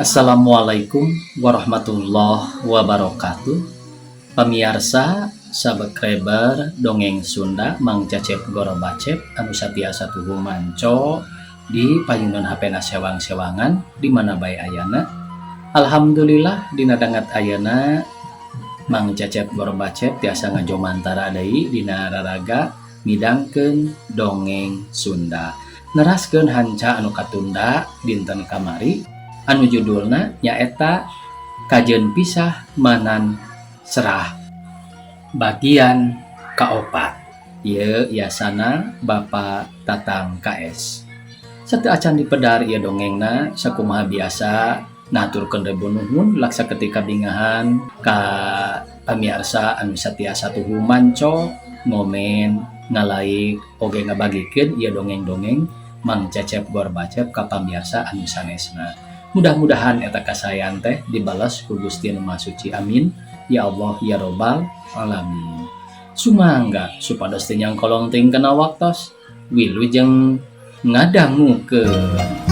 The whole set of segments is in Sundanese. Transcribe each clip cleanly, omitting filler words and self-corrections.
Assalamualaikum warahmatullahi wabarakatuh. Pemirsa, subscriber Dongeng Sunda Mang Cecep Gorobacep anu satiasa tuhu manco di payunan HP sewang-sewangan di mana bae ayana. Alhamdulillah dina dangat ayana Mang Cecep Gorobacep tiasa ngajomantara deui dina raraga midangkeun dongeng Sunda. Neraskeun hanca anu katunda dinten kamari anu judulna nyaeta Kajen Pisah Manan Serah bagian kaopat. Ieu yasana Bapak Tatang KS. Sateu acan dipedar ieu dongengna sakumaha biasa naturkeun rebu nuhun laksa ketika bingahan ka pamirsa anu satiasa tuhu manco ngomen ngalaik oge ngabagikeun ieu dongeng-dongeng Mang Cecep Gorobacep ka pamirsa anu sanesna. Mudah-mudahan eta kasayan teh dibalas ku Gusti Anu Maha Suci. Amin. Ya Allah ya Robbal alamin. Sumangga supados teu nyangkolong teuing kana waktos wilujeng ngadangukeun.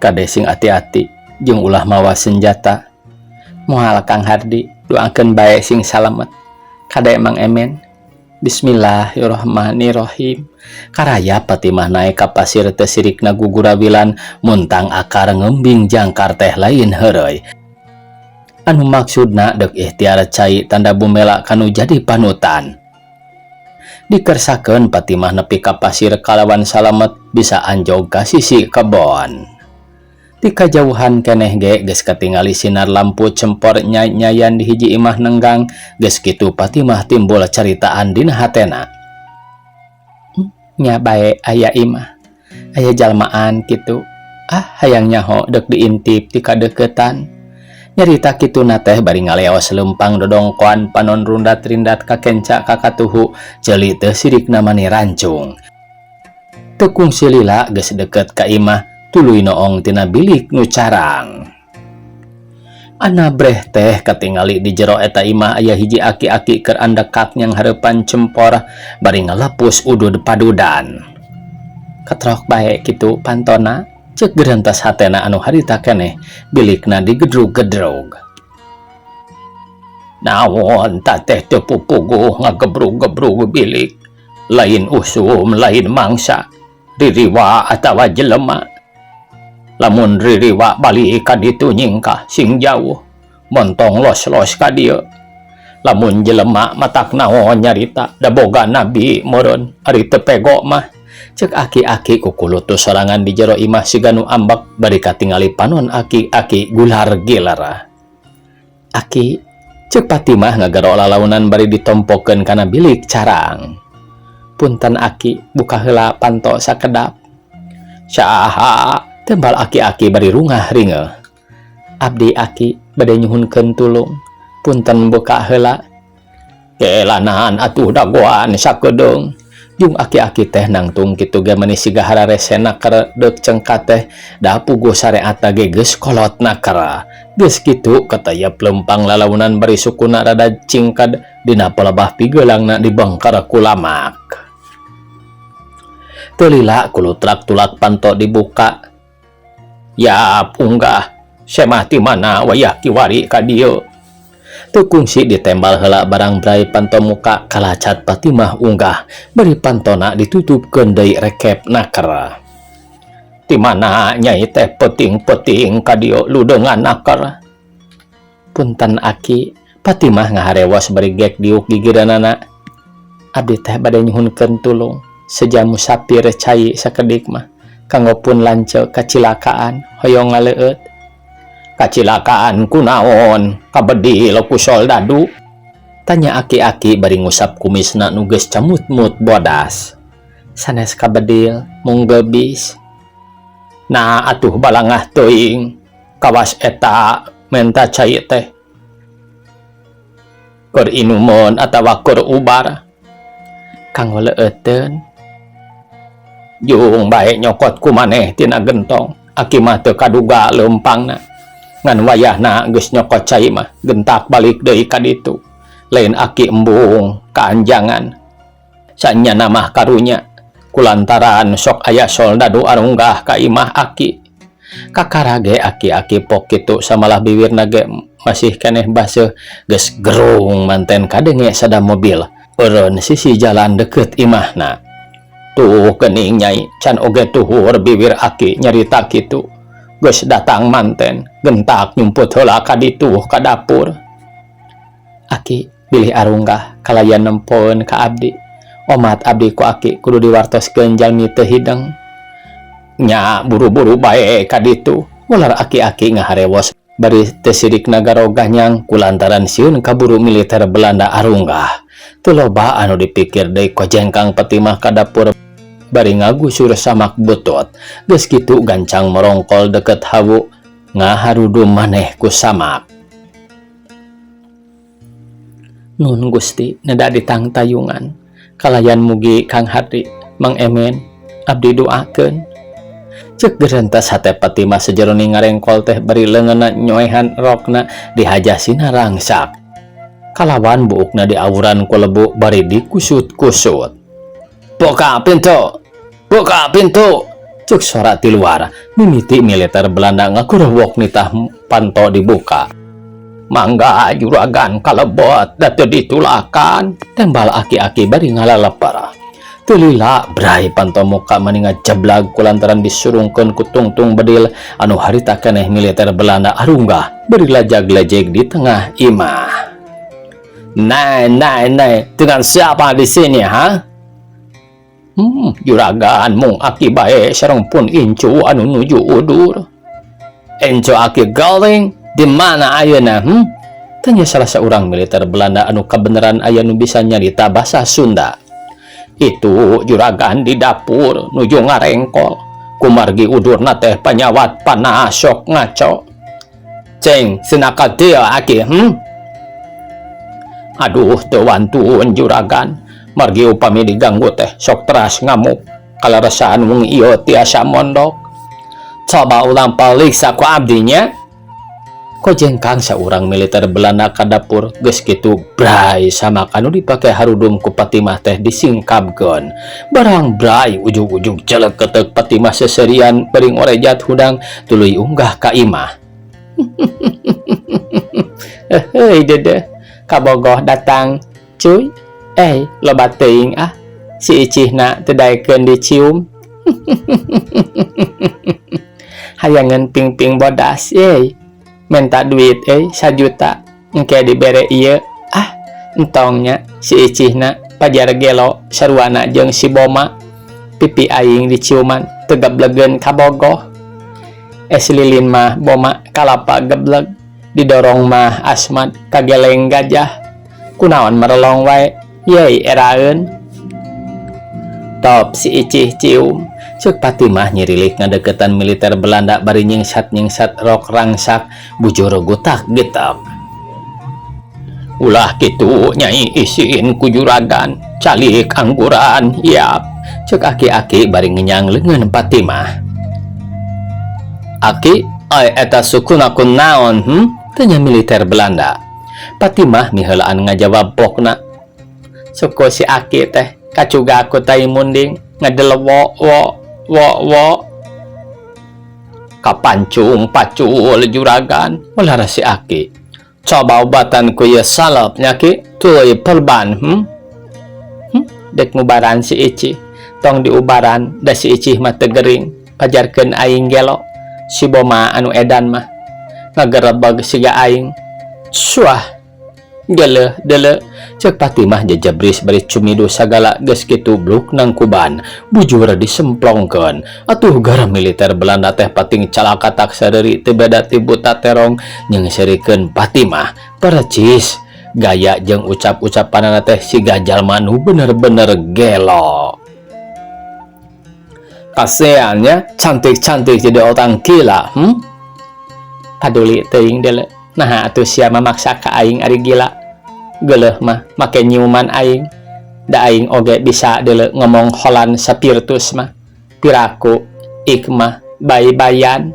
Kade sing ati-ati jeung ulah mawa senjata. Moal Kang Hardi doakeun bae sing salamet. Kade Mang Emen. Bismillahirrahmanirrahim. Karaya patimah naik ka pasir teu sirikna gugurawilan muntang akar ngembing jangkar teh lain heureuy. Anu maksudna deuk ikhtiar cai tanda bumela kanu jadi panutan. Dikersakeun patimah nepi ka pasir kalawan salamet bisa anjog ka sisi kebon. Di kajauhan keneh ge geus katingali sinar lampu cempor nyayan di hiji imah nenggang. Geus kitu patimah timbul caritaan dina hatena. Nya bae aya imah, aya jalmaan kitu. Hayang nyaho deuk diintip ti kadeuketan. Nyarita kituna teh bari ngaleos leumpang dodongkoan panon rundat-rindat kakenca kakatuhu ceuli teu sirikna mani rancung. Teu kungsi lila geus deukeut ka imah tuluy noong tina bilik nu carang. Anabreh teh katingali di jero eta imah aya hiji aki-aki keur andekak nyang hareupan cempor bari ngalepus udud padudan. Katrok bae kitu pantona ceuk gerentas hatena anu harita keneh bilikna digedrug-gedrug. Naon tateh teu pupuguh ngagebrug-gebrug bilik, lain usum lain mangsa, ririwa atawa jelema. Lamun ririwa bali ka ditu nyingkah sing jauh montong los-los ka dieu. Lamun jelema matak naon nyarita da boga nabi meureun ari teu pego mah. Ceuk aki-aki kukulutu sorangan di jero imah siganu ambek bari katingali panon aki-aki gular-gilar. Aki ceuk patimah ngagero lalaunan bari ditompokeun kana bilik carang. Punten aki buka heula panto sakedap. Saha tembal aki-aki bari rungah ringeuh. Abdi aki bade nyuhunkeun tulung. Punten buka heula. Kelanan atuh dagoan sakedeung. Jung aki-aki teh nangtung kitu ge meuni siga hararesena keur deuk cengkat teh da puguh sareat ge geus kolotna kara. Geus kitu katayap lempang lalaunan bari sukuna rada cingkad dina palebah pigeulangna dibengker ku lamak. Teu lila kulutrak-tulak panto dibuka. Ya punggah, semah ti mana wayah kiwari ka dieu. Teu kungsi ditembal heula barang bray panto muka kalacat patimah unggah bari pantona ditutupkeun deui rekep nakar. Ti mana nyai teh peting-peting ka dieu ludeungan nakar. Punten aki Patimah ngaharewas bari gek diuk gigiranana. Abdi teh bade nyuhunkeun tulung sejamu sapir cai sakedik mah kanggo pun lanceuk kacilakaan hoyong ngaleueut. Kacilakaan kunaon? Kabedil ku soldadu? Tanya aki-aki bari ngusap kumisna nu geus camut-mut bodas. Sanes kabedil mung gebis. Nah atuh balangah teuing kawas eta menta cai teh. Keur inumun atawa keur ubar kanggo leueuteun. Jung bae nyokot ku maneh tina gentong. Aki mah teu kaduga leumpangna. Ngan wayahna geus nyokot cai mah gentak balik deui ka ditu. Lain aki embung kaanjangan. Sanyana mah karunya kulantaran sok aya soldadu arunggah ka imah aki. Kakarage aki-aki pok kitu samalah bibirna ge masih keneh baseuh geus gerung manten kadenge sada mobil eureun sisi jalan deket imahna. Tuh geuning nyai can oge tuhur bibir aki nyarita kitu. Geus datang manten gentak nyumput heula ka ditu ka dapur. Aki bilih arunggah kalayan nempoeun ka abdi. Omat abdi ku aki kudu diwartoskeun jalmi teu hideng. Nya buru-buru bae ka ditu. Ular aki-aki ngaharewos bari teu sirik nagarogah nyang kulantaran sieun kaburu militer Belanda arunggah. Teu loba anu dipikir deui ku jengkang Patimah ka dapur bari ngagusur samak butut. Geus kitu gancang merongkol deket hawu ngaharudum maneh ku samak. Nun Gusti neda ditang tayungan. Kalayan mugi Kang Hardi, Mang Emen, abdi doakeun. Ceuk gerentas hate Patimah sajeroni ngarengkol teh bari leungeunna nyoehan rokna dihajasina rangsak. Kalawan buukna diawuran ku lebu bari dikusut-kusut. Buka pintu! Buka pintu! Cuk suara ti luar. Mimiti militer Belanda ngakuruwok nitah panto dibuka. Mangga juragan kalebot da teu ditulakan. Tembal aki-aki bari ngalalepar. Teu lila brai panto muka maninga jablag kulantaran disurungkeun ku tungtung bedil anu harita keneh militer Belanda arunggah bari lajag-lajeg di tengah imah. Nay, dengan siapa di sini, ha? Juragan mung aki bae sareng pun incu anu nuju udur. Incu aki galing di mana ayeuna? Tanya salah seorang militer Belanda anu kabeneran aya nu bisa nyarita bahasa Sunda. Itu juragan di dapur nuju ngarengkol. Kumargi udurna teh panyawat panas sok ngaco. Ceng senaka dia aki, Aduh teu wantun juragan. Margi upami diganggu teh sok teras ngamuk. Kalaresaan mung ieu tiasa mondok. Coba ulang paliksa ku abdinya. Ko jengkang saurang militer Belanda ka dapur geus kitu brai sama anu dipake harudum ku Patimah teh disingkapkeun. Barang brai ujug-ujug ceulek keteuk Patimah seserian bering orejat hudang tuluy unggah ka imah. Heuh dede kabogoh datang cuy. Loba teuing si icihna teu daekeun dicium. Hayangan ping-ping bodas menta duit 1 juta engke dibere ieu entongnya si icihna pajar gelo sarwana jeung si Boma pipi aing diciuman teu geblegeun kabogoh. Lilin mah Boma kalapa gebleg didorong mah Asmat kageleng gajah kunaon merelong wae yei eraeun. Top si icih cium. Ceuk Patimah nyirilik ngadeketan militer Belanda bari nyingsat rok rangsak bujur gutak getep. Ulah kitu nyai isiin ku juragan calik angguran yap. Ceuk aki-aki bari ngenyang leungeun Patimah. Aki eta sukuna kunaon tanya militer Belanda. Patimah miheulaan ngajawab pokna. Suku si aki teh kacuga aku tai munding ngadelewo wo kapancung pacul juragan ulah si aki. Coba obatan ku ye salep nyaki tuluy perban dek ngubaran si ici tong diubaran da si icih mah teu gering pajarkeun aing gelo. Si Boma anu edan mah ngagerebeg siga aing. Suah Dele cek Fatimah jajabris bari cumidu sagala geus kitu bluk nang kuban bujur disemplongkeun atuh gara militer Belanda teh pating calakatak saderi teu beda ti buta terong nyengsirikeun Fatimah percis gaya jeung ucap-ucapanna teh siga jalma nu bener-bener gelo. Kasihannya cantik-cantik jadi orang gila. Paduli teuing dele. Nah atuh sia memaksa ka aing ari gila. Geuleuh mah make nyiuman aing. Da aing oge bisa dele ngomong Holland sapirtus mah. Piraku ikmah bayi-bayan.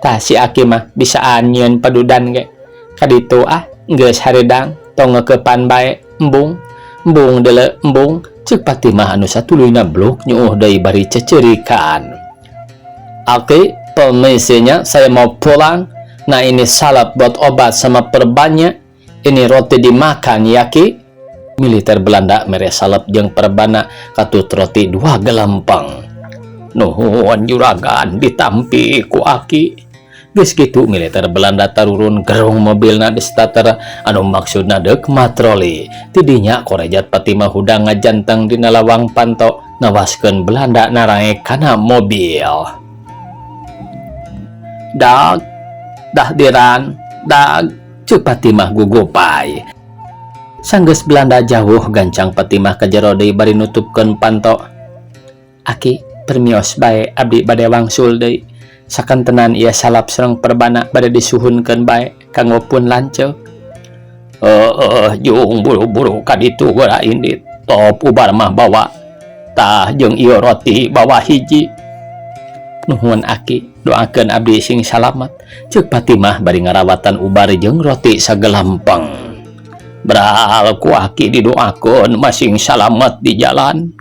Tah si Aki mah bisa anyieun padudan ge. Kaditu geus hareudang tong ngeukepan bae embung dele embung. Cek Fatimah anu satuluyna blok nyuuh deui bari cecerikaan. Oke, permisinya saya mau pulang. Nah ini salep buat obat sama perbannya. Ini roti dimakan ya Ki. Militer Belanda mere salep jeung perbana katut roti 2 gelempeng. Nuhun juragan ditampi ku Aki. Geus kitu militer Belanda tarurun gerung mobilna di starter anu maksudna deuk matroli. Tidinya korejat Fatimah hudang ngajanteng dina lawang panto ngawaskeun Belanda narange kana mobil. Dag dahdiran dag ceuk Fatimah gugupay. Sanggeus Belanda jauh gancang Fatimah ka jero deui bari nutupkeun panto. Aki permios bae abdi bade wangsul deui. Sakantenan ia salap sareng perbana bade disuhunkeun bae kanggo pun lanceuk. Jung buru-buru ka ditu geura indit. Top ubar mah bawa. Tah jeung ieu roti bawa hiji. Nuhun Aki, doakeun abdi sing salamet. Ceuk Fatimah bari ngarawatan ubar jeung roti sagelempeng. Beral ku Aki didoakeun masing salamet di jalan.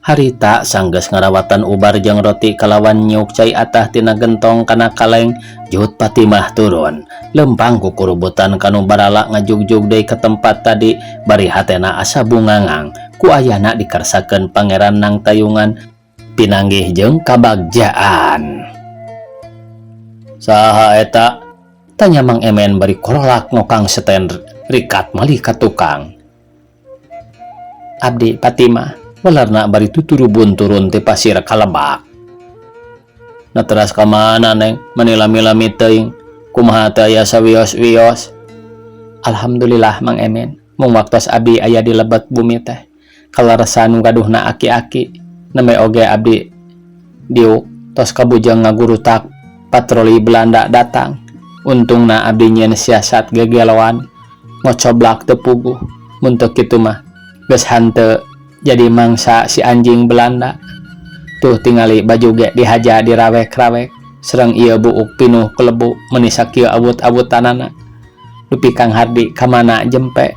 Harita sanggeus ngarawatan ubar jeung roti kalawan nyuk cai atah tina gentong kana kaleng jut Fatimah turun lempang ku kurubutan kanu barala ngajugjug deui ke tempat tadi bari hatena asa bungangang ku ayana dikarsakeun pangeran nang tayungan pinanggih jeung kabagjaan. Saha eta? Tanya Mang Emen bari korolak ngokang seten rikat malih ka tukang. Abdi Fatimah walarna bari tuturubun turun ti pasir kalebak. Na teras ka mana neng manilami-lami teuing kumaha teh aya sawios-wios. Alhamdulillah Mang Emen mung waktos abdi aya di lebet bumi teh kalaresan gaduhna aki-aki neme oge abdi diuk tos kabujang ngagurutak patroli Belanda datang. Untungna abdi nyieun siasat gegeloan ngocoblak teu puguh mun teu kitu mah geus hanteu jadi mangsa si anjing Belanda. Tuh tingali baju ge dihaja dirawek-rawek sareng ieu buuk pinuh kelebu meuni sakieu awut-awutanana. Dupi Kang Hardi kamana jempe.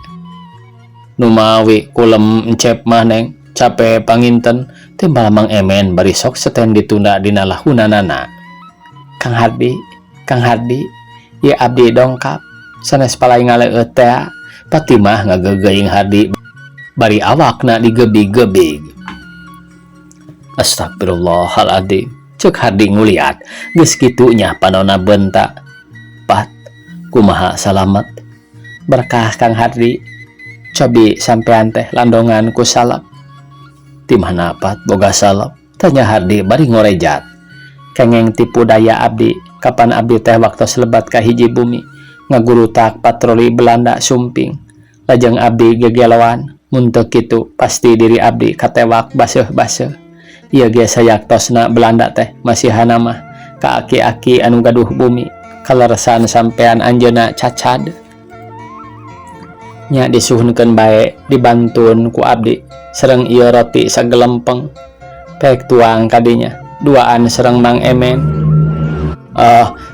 Nu mawi kulem encep mah neng cape panginten timbal Mang Emen bari sok seten ditunda dina lahunanana. Kang Hardi ieu abdi dongkap sanes palai ngaleueut teh. Fatimah ngageugeing Hardi bari awakna digebig-gebig. Astagfirullahaladzim, cek Hardi nguliat geus kitu nya panonna bentak. Pat kumaha salamet? Berkah Kang Hardi, cobi sampean teh landongan ku salep. Ti mana Pat boga salep? Tanya Hardi bari ngorejat. Kengeng tipu daya abdi, kapan abdi teh waktu selebat ka hiji bumi ngagurutak patroli Belanda sumping. Lajeng abdi gegeloan. Mun teu kitu pasti diri abdi katewak baseuh-baseuh. Ieu ge sayaktosna Belanda teh masihana mah ka aki-aki anu gaduh bumi kaleresan sampean anjeunna cacad. Nya disuhunkeun bae dibantun ku abdi sareng ieu roti sagelempeng. Pek tuang kadinya duaan sareng Mang Emen.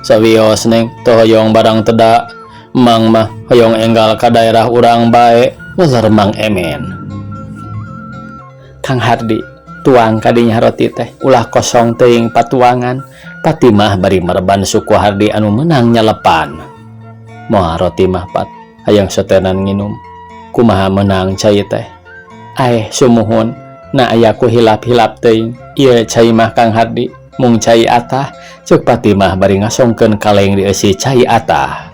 Sawios neng teu hoyong barang teda. Mang mah hoyong enggal ka daerah urang bae. Walar Mang Emen. Kang Hardi tuang kadinya roti teh ulah kosong teuing patuangan. Fatimah bari mereban suku Hardi anu menang nyalepan. Moal roti mah Pat hayang sotenan nginum. Kumaha menang cai teh? Sumuhun na aya ku hilap-hilap teuing. Ieu cai mah Kang Hardi mung cai atah. Ceuk Fatimah bari ngasongkeun kaleng di eusi cai atah.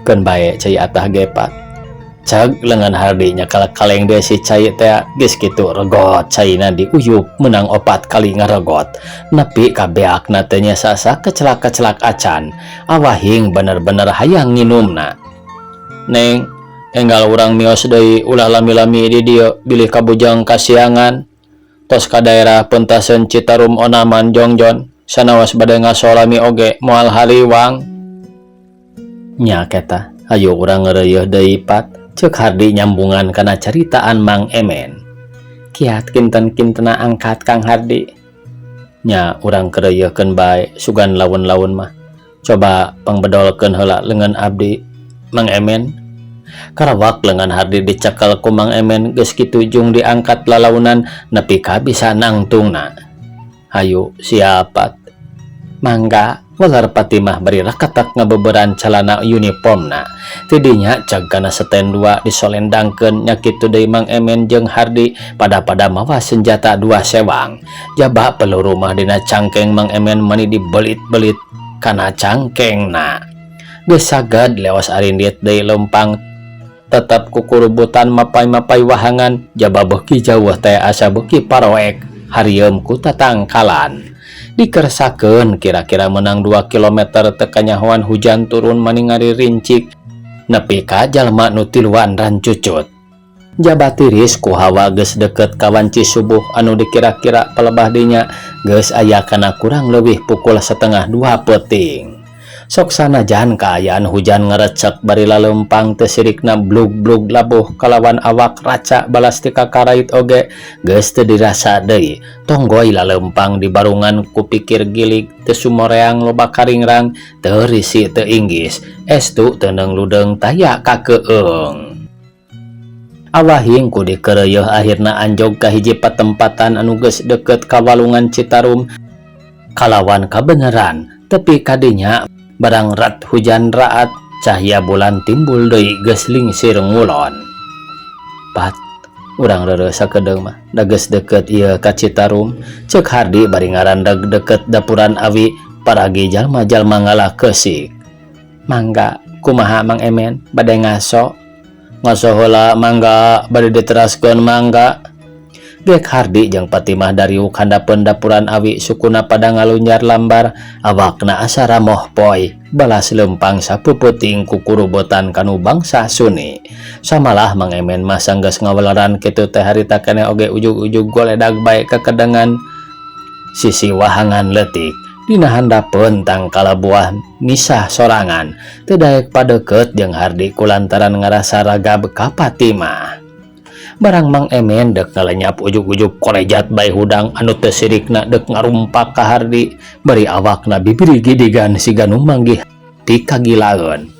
Keun bae cai atah gepat. Cag lengan hardinya kaleng deh si cai teh geus kitu regot caina diuyup menang 4 kali ngaregot. Nepi ka beakna teh nya sasa kecelak-kecelak acan. Awahing bener-bener hayang nginumna. Neng, enggal urang mios deui ulah lami-lami di dieu bilih kabujang kasiangan. Tos ka daerah pentaseun Citarum Onaman Jongjon sanaos bade ngasolami oge moal hariwang. Nya keta ayo urang ngeureuh deui Pat. Cek Hardi nyambungan kana caritaan Mang Emen. Kiat kinten-kintena angkat Kang Hardi. Nya urang keureueuhkeun bae sugan laun-laun mah. Coba pangbedolkeun heula leungeun abdi Mang Emen. Karawak lengan Hardi dicekel ku Mang Emen geus kitu jung diangkat lalaunan nepi ka bisa nangtungna. Hayu siapat. Mangga walar Patimah bari raketak ngabeberan calana uniformna. Tidinya cag kana seten 2 disolendangkeun nya kitu deui Mang Emen jeung Hardi pada mawa senjata 2 sewang. Jaba peluru mah dina cangkeng Mang Emen mani dibelit-belit kana cangkengna. Geus saged leos arindit deui leumpang tetep kukurubutan mapai-mapai wahangan jaba beuki jauh teh asa beuki paroek harieum ku tatangkalan. Dikersakeun kira-kira menang 2 kilometer teu kanyahoan hujan turun maningari rincik nepi ka jalma nu tiluan rancucut. Jaba tiris ku hawa geus deket kawanci subuh anu dikira-kira palebah dinya geus aya kana kurang leuwih pukul 1:30 peuting. Sok sanajan kaayaan hujan ngarecek bari laleumpang teu sirikna blug-blug labuh kalawan awak raca balas ti kakarait oge geus teu dirasa deui. Tonggoy laleumpang di barungan ku pikir gilig teu sumoreang loba karingrang teu risi teu inggis estu teu neungludeung taya kakeueung. Awahing ku dikeureueuh akhirna anjog ka hiji patempatan anu geus deket ka walungan Citarum kalawan kabeneran tepi kadinya barang rat hujan raat cahya bulan timbul deui geus lingsir ngulon. Pat urang reureuh sakedeung mah da geus deket ieu ka Citarum ceuk Hardi bari ngarandeg deket dapuran awi paragi jalma-jalma ngalah keusik. Mangga kumaha Mang Emen bade ngaso heula mangga bade diteraskeun mangga. Gek Hardi jeung Patimah dariuk handapeun dapuran awi sukuna pada ngalunjar lambar awakna asa ramoh poe balas leumpang sapeuputing ku kurubotan kanu bangsa Suni. Samalah Mang Emen mah sanggeus ngaweleran kitu teh harita keneh oge ujug-ujug goledag bae kekedengan sisi wahangan leutik dina handapeun tangkala buah misah sorangan teu daek padeukeut jeung Hardi kulantaran ngarasa ragab ka Patimah. Barang Mang Emen dek ngalenyap ujug-ujug korejat bae hudang anu teu sirikna dek ngarumpak ka Hardi bari awakna bibiri gidigan siga nu manggih ti kagilaeun.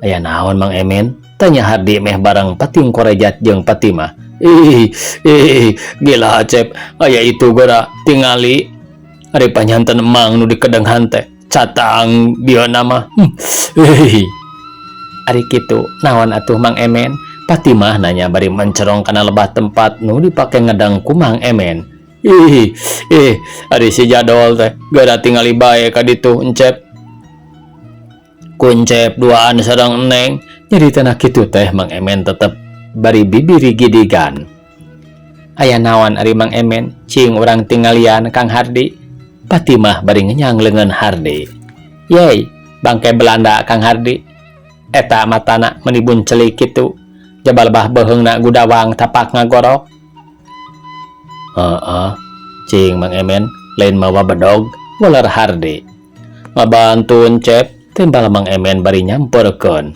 Aya naon Mang Emen? Tanya Hardi meh barang pating korejat jeung Patimah. Gila Acep, aya itu gora tingali ari panyanten emang nu dikedengan teh catang biona mah. Ari kitu naon atuh Mang Emen? Patimah nanya bari mencerong kana lebah tempat nu dipake ngedang ku Mang Emen. Ari si jadol teh gara tingali bae ka ditu encep. Kuncep duaan sareng Neng. Nyaritana kitu teh Mang Emen tetep bari bibiri gidigan. Aya naon ari Mang Emen? Cing urang tinggalian Kang Hardi. Patimah bari ngenyang leungeun Hardi. Yey, bangke Belanda Kang Hardi. Eta matana menibun celik kitu. Jabal bah beheungna gudawang tapak ngagorok. Cing Mang Emen lain mawa bedog walar Hardi. Ngabantuan Cep timbal Mang Emen bari nyamperkeun.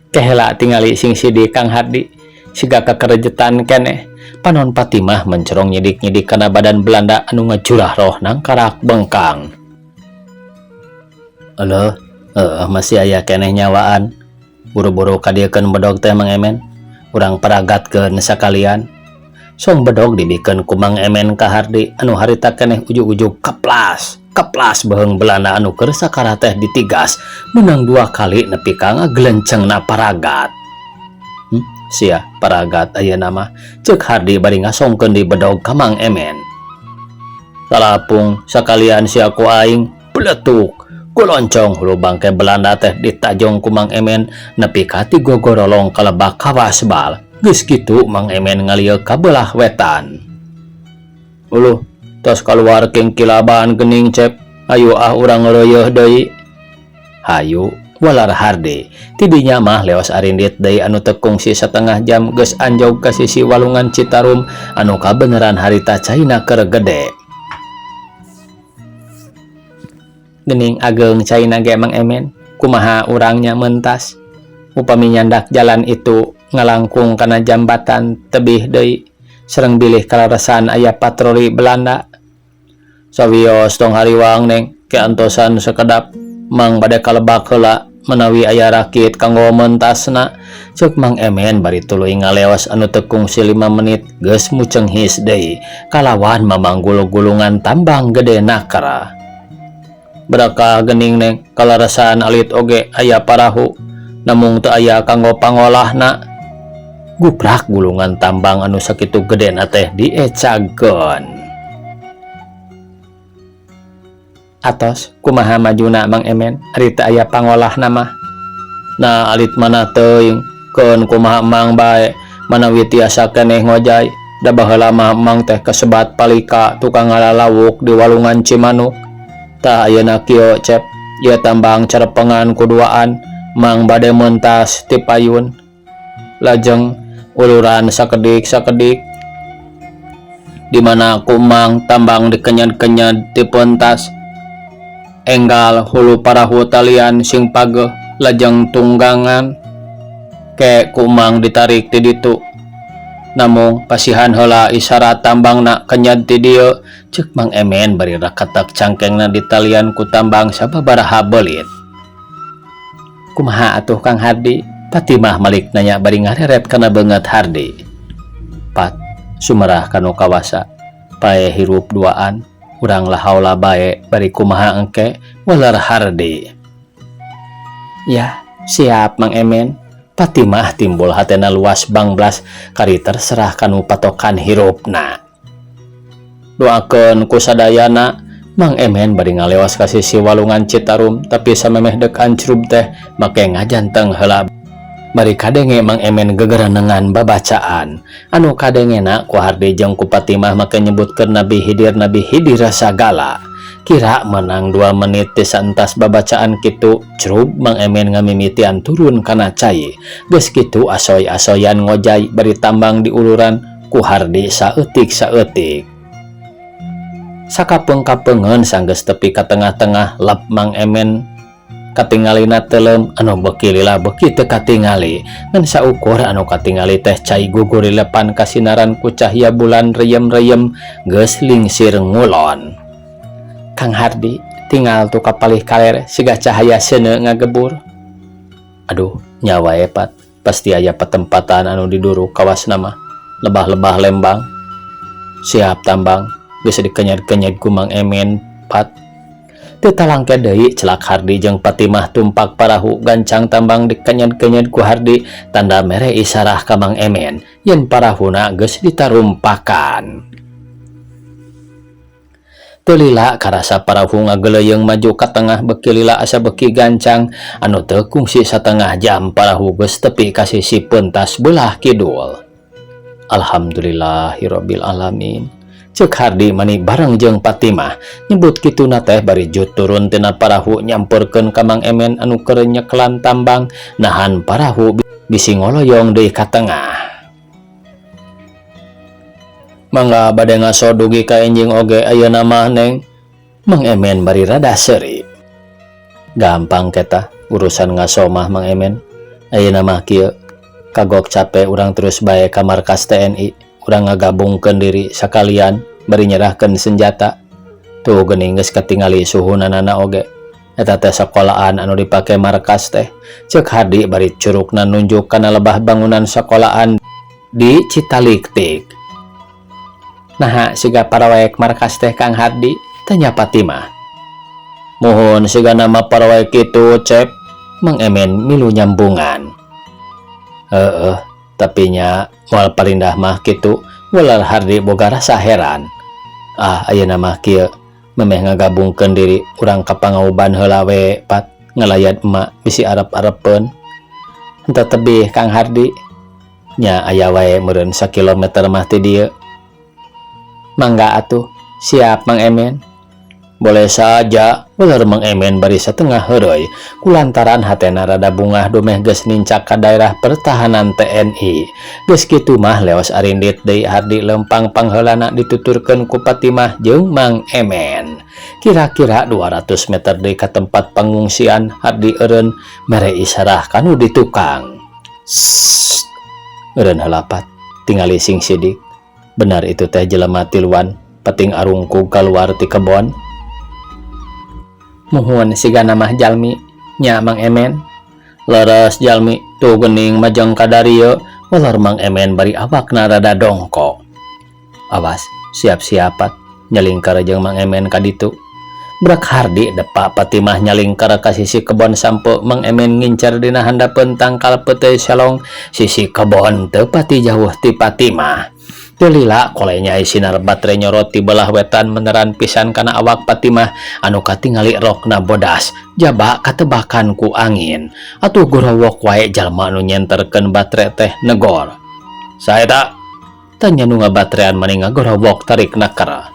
Keheula tingali sing sidi Kang Hardi siga kakerejetan keneh. Panon Patimah mencerong nyidik-nyidik kana badan Belanda anu ngajurah roh nang karak bengkang. Masih aya keneh nyawaan. Buru-buru kadiekeun bedog teh Mang Emen. Urang paragatkeun sakalian. Song bedog dibikeun ku Mang Emen ka Hardi anu harita keneh ujug-ujug keplas beheung Belanda anu keur sakara teh ditigas menang 2 kali nepi ka ngagelencengna paragat. Sia paragat ayeuna mah ceuk Hardi bari ngasongkeun di bedog ka Mang Emen. Salapung sakalian sia ku aing peletuk Kuloncong hulu bangke Belanda teh ditajong ku Mang Emen nepi ka 3 gorolong kalebak kawasbal. Geus kitu Mang Emen ngalieu ka belah wetan. Uluh, tos kaluar king kilaban geuning Cep. Ayo urang ngeureuyeuh deui. Hayu, walar harde. Tidinya mah leos arindit deui anu teu kungsi setengah jam geus anjog ka sisi walungan Citarum anu kabeneran harita caina keur gede. Gening ageng caina ge Mang Emen, kumaha urangnya mentas. Upami nyandak jalan itu ngalangkung kana jambatan tebih deui, sareng bilih kalaresan aya patroli Belanda. Sawios tong hariwang neng keantosan sakedap Mang bade kalebak heula menawi aya rakit kanggo mentasna. Ceuk Mang Emen bari tuluy ngaleos anu teu kungsi 5 menit geus mucenghis deui kalawan mamanggul gulungan tambang gede nakara. Berakah gening neng kalaresan alit oge aya parahu namung teu aya kanggo pangolahna. Guprak gulungan tambang anu sakitu gedena teh diecageun. Atos kumaha majuna Mang Emen ari teu aya pangolahna mah. Nah alit mana teuing keun kumaha Mang bae manawi tiasa keneh ngojay. Da baheula mah Mang teh kasebat palika tukang ngalalawuk di walungan Cimanuk. Tah ayeuna kieu Cep, ieu tambang carepengan kuduaan Mang bade mentas ti payun. Lajeng uluran sakedik-sakedik di mana ku Mang tambang dikenyad-kenyad ti pentas. Enggal hulu parahu talian sing pageuh lajeng tunggangan ke ku Mang ditarik ti ditu. Namung pasihan heula isyarat tambangna kenyad ti dieu. Ceuk Mang Emen bari rakatak cangkengna ditalian ku tambang sababaraha beulit. Kumaha atuh Kang Hardi? Patimah malik nanya bari ngareret kana beungeut Hardi. Pat, sumerah kanu kawasa. Pae hirup duaan, urang lahaula bae bari kumaha engke walar Hardi. Ya, siap Mang Emen. Patimah timbul hatena luas bangblas kari terserah kanu patokan hirupna. Doakeun ku sadayana. Mang Emen bari ngalewas ka sisi walungan Citarum tapi samemeh dek ancrub teh make ngajanteng heula. Bari kadenge Mang Emen gegerenengan babacaan anu kadengena ku Hardi jeung ku Patimah make nyebutkeun Nabi Hidir sagala. Kira menang 2 menit teh santas babacaan kitu crub Mang Emen ngamimitian turun kana cai. Geus kitu asoy-asoyan ngojay bari tambang di uluran ku Hardi saeutik-saeutik. Sakapeung-kapeungeun sanggeus tepi ka tengah-tengah lap Mang Emen katingalina teleum anu beuki lila beuki teu katingali ngan saukur anu katingali teh cai gugur lepan kasinaran ku cahya bulan reyem-reyem geus lingsir ngulon. Kang Hardi tinggal tu kapalih kaler siga cahaya seuneu ngagebur. Aduh nyawa Pat, pasti aya patempatan anu diduru kawas nama lebah-lebah lembang. Siap tambang geus dikenyad-kenyad ku Mang Emen Pat. Teu talangke deui celak Hardi jeung Patimah tumpak parahu gancang tambang dikenyad-kenyad ku Hardi tanda mere isarah ka Mang Emen yen parahuna geus ditarumpakan. Teu lila karasa parahu ngageleuyeung maju ka tengah beuki lila asa beuki gancang anu teu kungsi satengah jam parahu geus tepi ka sisi pentas belah kidul. Alhamdulillahirabbil alamin. Ceuk Hardi mani bareng jeung Patimah nyebut kituna teh bari jut turun tina parahu nyamperkeun ka Mang Emen anu keur nyeklan tambang nahan parahu bisi ngoloyong deui ka tengah. Mangga bade ngaso dugi ka enjing oge ayeuna mah neng. Mang Emen bari rada seuri. Gampang keta urusan ngaso mah Mang Emen. Ayeuna mah kieu kagok capek urang terus bae ka markas TNI. Urang ngagabungkeun diri sakalian bari nyerahkeun senjata. Tuh geuning geus katingali suhunanana oge. Eta teh sekolahan anu dipake markas teh. Ceuk Hardi bari curugna nunjuk kana lebah bangunan sekolahan di Citaliktik. Naha siga parawaek markas teh Kang Hardi? Tanya Patimah. Mohon siga nama parawaek kitu Cep. Mang Emen milu nyambungan. Tapi nya moal parindah mah kitu walar Hardi boga rasa heran. Ayeuna mah kieu memeh ngagabungkeun diri urang ka pangauban heula we Pat ngalayat emak bisi arep-arepeun henteu tebih Kang Hardi nya aya wae meureun sakilometer mah ti dieu. Mangga atuh, siap Mang Emen. Boleh saja, bener Mang Emen bari satengah heureuy kulantaran hatena rada bungah domeh geus nincak ka daerah pertahanan TNI. Geus kitu mah leos arindit deui Hardi lempang pangheulana dituturkeun ku Patimah jeung Mang Emen. Kira-kira 200 meter deui ka tempat pengungsian Hardi eureun mere isarah kanu di tukang. Sssst, eureun heula Pat, tingali sing sidik. Benar itu teh jelema tiluan peting arungku keluar ti kebon. Muhun sigana mah jalmi nya Mang Emen. Leres jalmi tuh geuning majeng ka darieu molor Mang Emen bari awakna rada dongko. Awas siap-siapat nyalingkar jeung Mang Emen ka ditu. Brak Hardi depa Patimah nyalingkar ka sisi kebon sampe Mang Emen ngincer dina handapeun tangkal peuteuy selong sisi kebon teu pati jauh ti Patimah. Delila kolenya sinar batre nyorot ti belah wetan meneran pisan kana awak Patimah anu katingali rokna bodas jaba katebakan ku angin. Atuh gorowok wae jalma anu nyenterkeun batre teh negor. Saeta tanya nu ngabatrean maning ngagorowok tarik nakar.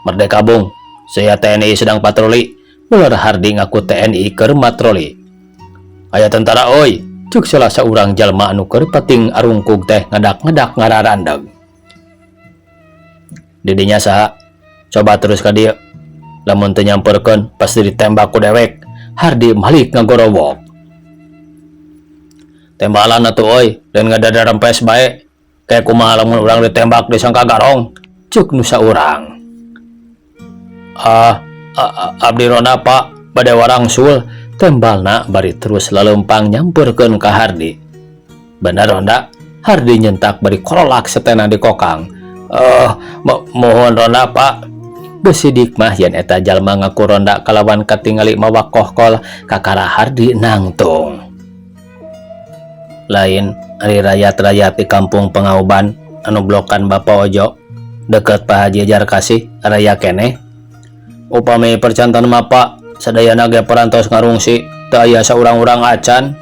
Merdeka Bung, saya TNI sedang patroli. Ular Hardi ngaku TNI keur matroli. Aya tentara oi. Cuk salah saurang jalma anu keur pating arungkug teh ngadak-ngadak ngararandeg. Didinya saha? Coba terus ka dieu. Lamun teu nyamperkeun pasti ditembak ku dewek. Hardi malik ngagorowok. Tembalan atuh oi, dan ngadada rempes bae. Kayak kumaha lamun urang ditembak disangka garong. Cuk nu saurang. Abdi ronda Pak, bade warangsul. Tembalna bari terus lalempang nyamperkeun ka Hardi. Bener ronda, Hardi nyentak bari korolak setena di kokang. Mohon ronda Pak. Besidik mah yen eta jalma ngaku ronda kalawan katingali mawa kohkol kakara Hardi nangtung. Lain ari rayat-rayat di kampung Pengauban anu blokan Bapak Ojo deket Pak Haji Jarkasih raya keneh. Upami percantan mah Pak sadayana ge perantos ngarungsi teu aya saurang-urang acan.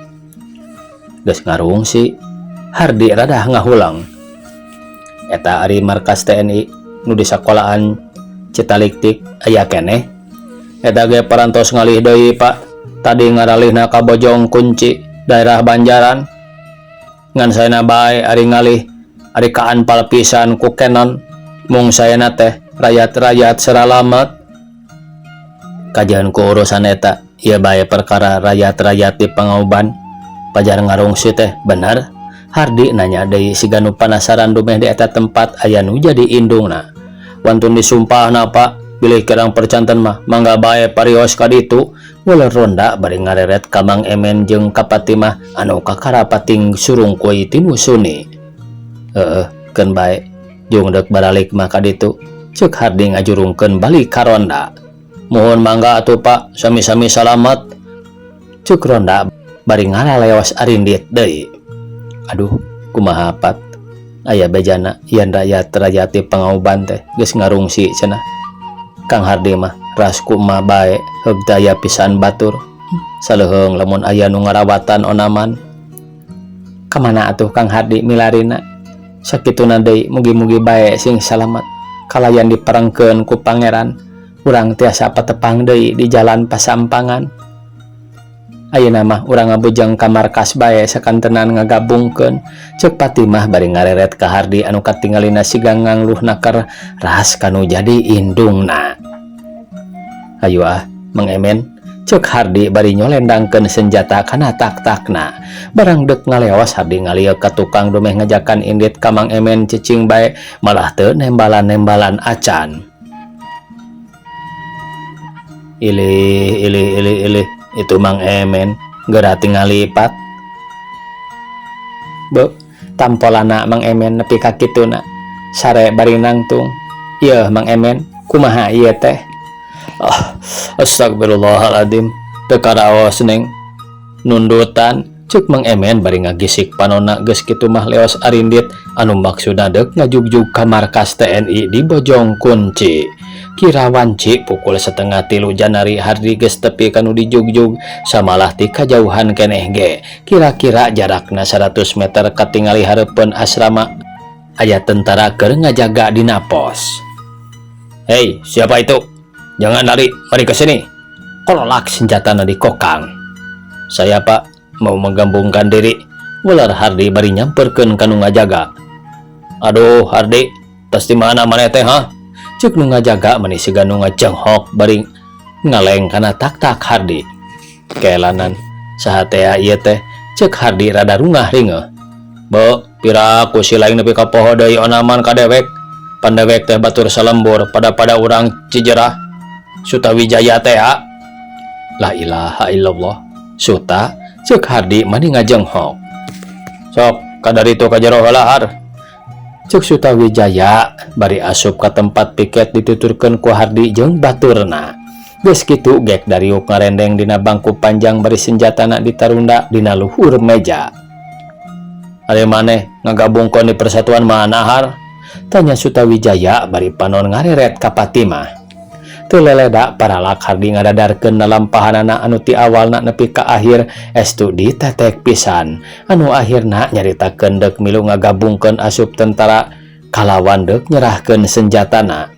Geus ngarungsi, Hardi rada ngahulang. Eta ari markas TNI nu di sakolahan Citaliktik aya keneh. Eta ge perantos ngalih deui Pak. Tadi ngaralihna ka Bojong Kunci daerah Banjaran. Ngan saena bae ari ngalih ari kaanpal pisan ku Kenon. Mung saena teh rakyat-rakyat seralamet. Kajian ku urusan eta ieu bae perkara rakyat-rakyat di Pengauban pajar ngarungsi teh bener. Hardi nanya deui siga nu panasaran dumeh di eta tempat aya nu jadi indungna. Wantun disumpahna Pak, bilih kirang percanten mah mangga bae parios ka ditu. Ulah ronda bari ngareret ka Mang Emen jeung ka Patimah anu kakara pating surung kuy tinu Suni. Keun bae jeung deuk baralik mah ka ditu. Ceuk Hardi ngajurungkeun balik ka ronda. Mohon mangga atuh Pak, sami-sami salamet. Cuk ronda bari ngaraleos arindit deui. Aduh, kumaha Pat? Aya bejana yen rakyat-rakyat di Pengauban teh geus ngarungsi cenah. Kang Hardi mah ras kumaha bae heug daya pisan batur. Saleuheung lamun aya nu ngarawatan onaman. Kamana atuh Kang Hardi milarina? Sakituna deui mugi-mugi bae sing salamet. Kalayan diperengkeun ku pangeran. Urang tiasa patepang deui di jalan pasampangan. Ayeuna mah urang ngabujang ka markas bae sakantenan ngagabungkeun. Ceuk Patimah bari ngareret ka Hardi anu katinggalina siga ngangluh nakar ras kanu jadi indungna. Hayu Mang Emen, ceuk Hardi bari nyolendangkeun senjata kana tak-takna. Barang deuk ngaleos Hardi ngalieu ka tukang domeh ngajakan indit ka Mang Emen cicing bae malah teu nembalan-nembalan acan. Ilih itu Mang Emen geura tingali Pat. Be tampolana Mang Emen nepi ka kituna sare bari nangtung. Ieu Mang Emen kumaha ieu teh? Astagfirullahaladzim, teu karaos neng nundutan. Ceuk Mang Emen bari ngagisik panonna geus kitu mah leos arindit anu maksudna deuk ngajugjug ka markas TNI di Bojong Kunci. Kira wanci pukul 2:30 Janari Hardi geus tepi kanu di jugjug samalah ti kajauhan keneh ge. Kira-kira jarakna 100 meter katingali hareupeun asrama aya tentara keur ngajaga dina pos. "Hei, siapa itu? Jangan lari, mari ke sini." Kololak senjatana dikokang. "Saya Pak, mau menggabungkan diri," ular Hardi bari nyamperkeun kanu ngajaga. "Aduh Hardi, tos di mana maneh teh ha?" Cek nu ngajaga meni siga nu ngajenghok bari ngaleng kana tak-tak Hardi. Keelanan saha teh ieu teh, cek Hardi rada rungah ringgeuh. "Be, piraku si laing nepi ka poho deui onaman ka dewek. Pandewek teh batur salembur pada urang Cijerah. Suta Wijaya teh ha?" La ilaha illallah. Suta, cek Hardi mani ngajenghok. "Sok kadari tu ka jero heula har." Cek Suta Wijaya bari asup ka tempat piket dituturkeun ku Hardi jeung baturna. Geus kitu gek dariuk ngarendeng dina bangku panjang bari senjatana ditarunda dina luhur meja. "Ari maneh ngagabungkeun di persatuan mana har?" tanya Suta Wijaya bari panon ngareret ka Patimah. Teu leleda paralak Hardi ngadadarkeun lalampahanana anu ti awalna nepi ka akhir estu ditetek pisan. Anu akhirna nyaritakeun deuk milu ngagabungkeun asup tentara kalawan deuk nyerahkeun senjatana.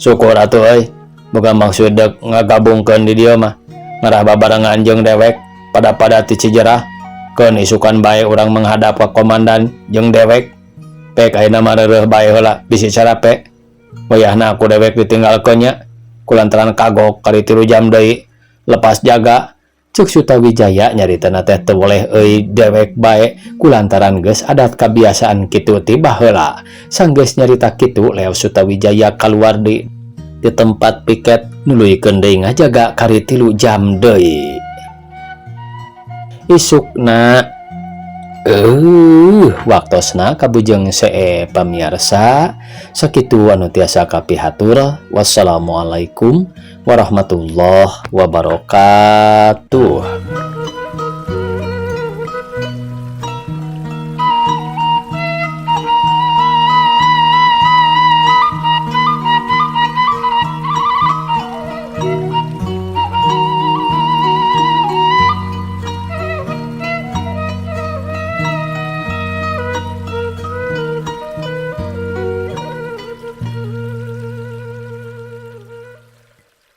Syukur atuh euy. Boga maksud deuk ngagabungkeun di dieu mah. Ngarah babarengan jeung dewek pada ti Cijerah. Keun isukan bae urang menghadap ka komandan jeung dewek. Pek ayeuna mah reureuh bae heula bisi carape. Wayahna aku dewek ditinggalkeunnya kulantaran kagok kali 3 jam deui lepas jaga. Cek Suta Wijaya nyaritana teh teu boleh euy dewek bae kulantaran geus adat kabiasaan kitu ti baheula. Sanggeus nyarita kitu leos Suta Wijaya kaluar di tempat piket nuluykeun deui ngajaga kari 3 jam deui. Isukna waktosna kabujeng see pamirsa sakitu anu tiasa kapihatur. Wassalamualaikum warahmatullahi wabarakatuh.